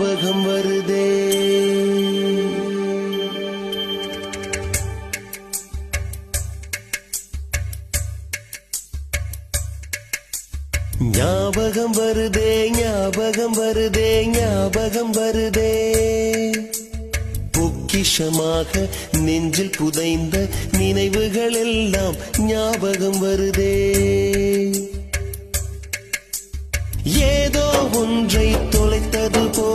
ஞாபகம் வருதே. ஞாபகம் வருதே, ஞாபகம் வருதே, ஞாபகம் வருதே. பொக்கிஷமாக நெஞ்சில் புதைந்த நினைவுகள் எல்லாம் ஞாபகம் வருதே. ஏதோ ஒன்றை தொலைத்தது போ